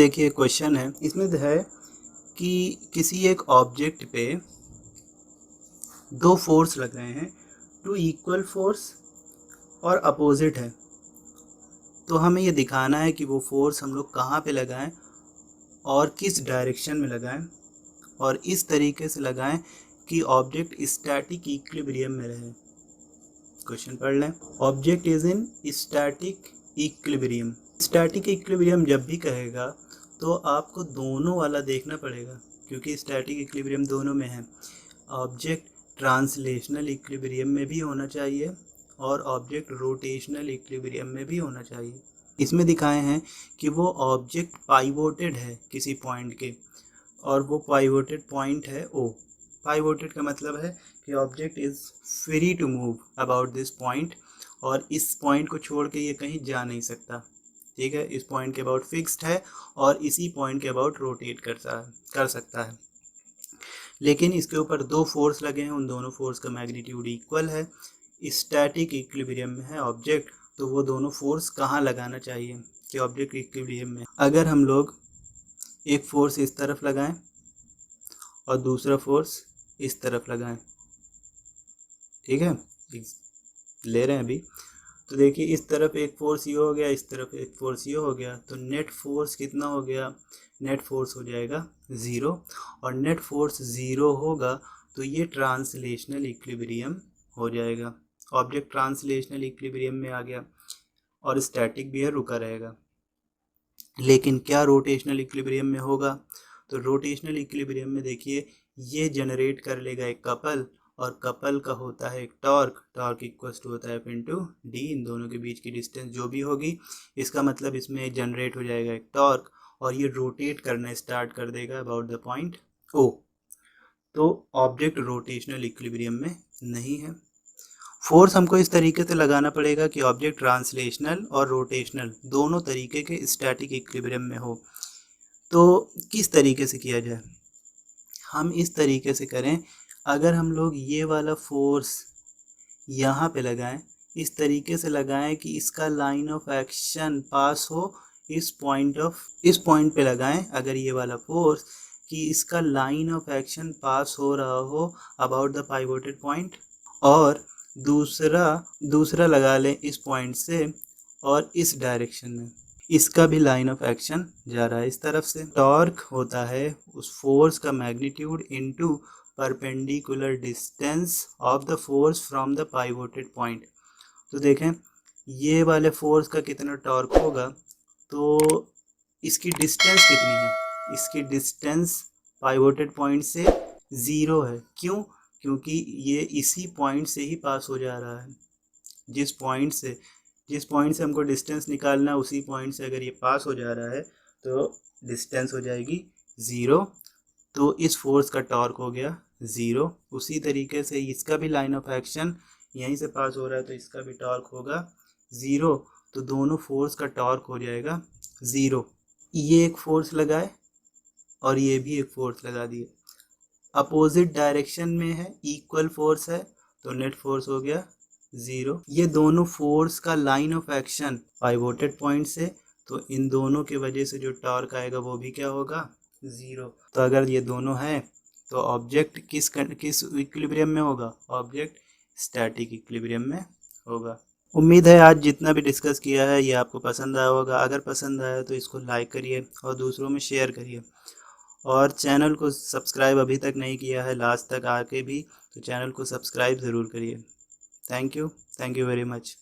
देखिए क्वेश्चन है, इसमें है कि किसी एक ऑब्जेक्ट पे दो फोर्स लग रहे हैं, टू इक्वल फोर्स और अपोजिट है। तो हमें ये दिखाना है कि वो फोर्स हम लोग कहाँ पे लगाएं और किस डायरेक्शन में लगाएं, और इस तरीके से लगाएं कि ऑब्जेक्ट स्टैटिक इक्विलिब्रियम में रहे। क्वेश्चन पढ़ लें। Object is in static equilibrium. Static equilibrium जब भी कहेगा तो आपको दोनों वाला देखना पड़ेगा, क्योंकि स्टैटिक इक्विलिब्रियम दोनों में है। ऑब्जेक्ट ट्रांसलेशनल इक्विलिब्रियम में भी होना चाहिए और ऑब्जेक्ट रोटेशनल इक्विलिब्रियम में भी होना चाहिए। इसमें दिखाए हैं कि वो ऑब्जेक्ट पाइवोटेड है किसी पॉइंट के, और वो पाइवोटेड पॉइंट है O। पाइवोटेड का मतलब है कि object is free to move about this point, और इस पॉइंट को छोड़ के ये कहीं जा नहीं सकता। ठीक है, इस पॉइंट के अबाउट फिक्स्ड है और इसी पॉइंट के अबाउट रोटेट कर सकता है। लेकिन इसके ऊपर दो फोर्स लगे हैं, उन दोनों फोर्स का मैग्नीट्यूड इक्वल है। स्टैटिक इक्विलिब्रियम में है ऑब्जेक्ट, तो वो दोनों फोर्स कहाँ लगाना चाहिए कि ऑब्जेक्ट इक्विलिब्रियम में। अगर हम लोग एक फोर्स इस तरफ लगाएं और दूसरा फोर्स इस तरफ लगाएं, ठीक है, ले रहे हैं अभी, तो देखिए इस तरफ एक फोर्स ये हो गया, इस तरफ एक फोर्स ये हो गया, तो नेट फोर्स कितना हो गया? नेट फोर्स हो जाएगा 0, और नेट फोर्स 0 होगा तो ये ट्रांसलेशनल इक्विलिब्रियम हो जाएगा। ऑब्जेक्ट ट्रांसलेशनल इक्विलिब्रियम में आ गया और स्टैटिक भी है, रुका रहेगा। लेकिन क्या रोटेशनल इक्विलिब्रियम में होगा? तो रोटेशनल इक्विलिब्रियम में देखिए ये जनरेट कर लेगा एक कपल, और कपल का होता है एक टॉर्क। टॉर्क इक्वल्स टू होता है F इंटू डी, इन दोनों के बीच की डिस्टेंस जो भी होगी, इसका मतलब इसमें जनरेट हो जाएगा एक टॉर्क, और ये रोटेट करना स्टार्ट कर देगा अबाउट द पॉइंट O। तो ऑब्जेक्ट रोटेशनल इक्विलिब्रियम में नहीं है। फोर्स हमको इस तरीके से लगाना पड़ेगा कि ऑब्जेक्ट ट्रांसलेशनल और रोटेशनल दोनों तरीके के स्टैटिक इक्विलिब्रियम में हो। तो किस तरीके से किया जाए? हम इस तरीके से करें, अगर हम लोग ये वाला फोर्स यहाँ पे लगाएं, इस तरीके से लगाएं कि इसका लाइन ऑफ एक्शन पास हो इस पॉइंट पे लगाएं। अगर ये वाला फोर्स कि इसका लाइन ऑफ एक्शन पास हो रहा हो अबाउट द पाइवोटेड पॉइंट, और दूसरा लगा लें इस पॉइंट से और इस डायरेक्शन में, इसका भी लाइन ऑफ एक्शन जा रहा है इस तरफ से। टॉर्क होता है उस फोर्स का magnitude into perpendicular distance of the force from the pivoted point. तो देखें ये वाले फोर्स का कितना टॉर्क होगा, तो इसकी डिस्टेंस कितनी है? इसकी डिस्टेंस पाइवोटेड पॉइंट से 0 है। क्यों? क्योंकि ये इसी पॉइंट से ही पास हो जा रहा है। जिस पॉइंट से हमको डिस्टेंस निकालना है, उसी पॉइंट से अगर ये पास हो जा रहा है तो डिस्टेंस हो जाएगी 0। तो इस फोर्स का टॉर्क हो गया 0। उसी तरीके से इसका भी लाइन ऑफ एक्शन यहीं से पास हो रहा है, तो इसका भी टॉर्क होगा 0। तो दोनों फोर्स का टॉर्क हो जाएगा 0। ये एक फोर्स लगाए और ये भी एक फोर्स लगा दिए, अपोजिट डायरेक्शन में है, इक्वल फोर्स है, तो नेट फोर्स हो गया 0। ये दोनों फोर्स का line of action pivoted point से, तो इन दोनों के वजह से जो टॉर्क आएगा वो भी क्या होगा? 0। तो अगर ये दोनों हैं तो ऑब्जेक्ट किस इक्विलिब्रियम में होगा? ऑब्जेक्ट स्टैटिक इक्विलिब्रियम में होगा। उम्मीद है आज जितना भी डिस्कस किया है ये आपको पसंद आया होगा। अगर पसंद आया तो इसको लाइक करिए और दूसरों में शेयर करिए, और चैनल को सब्सक्राइब अभी तक नहीं किया है लास्ट तक आके भी, तो चैनल को सब्सक्राइब ज़रूर करिए। Thank you very much.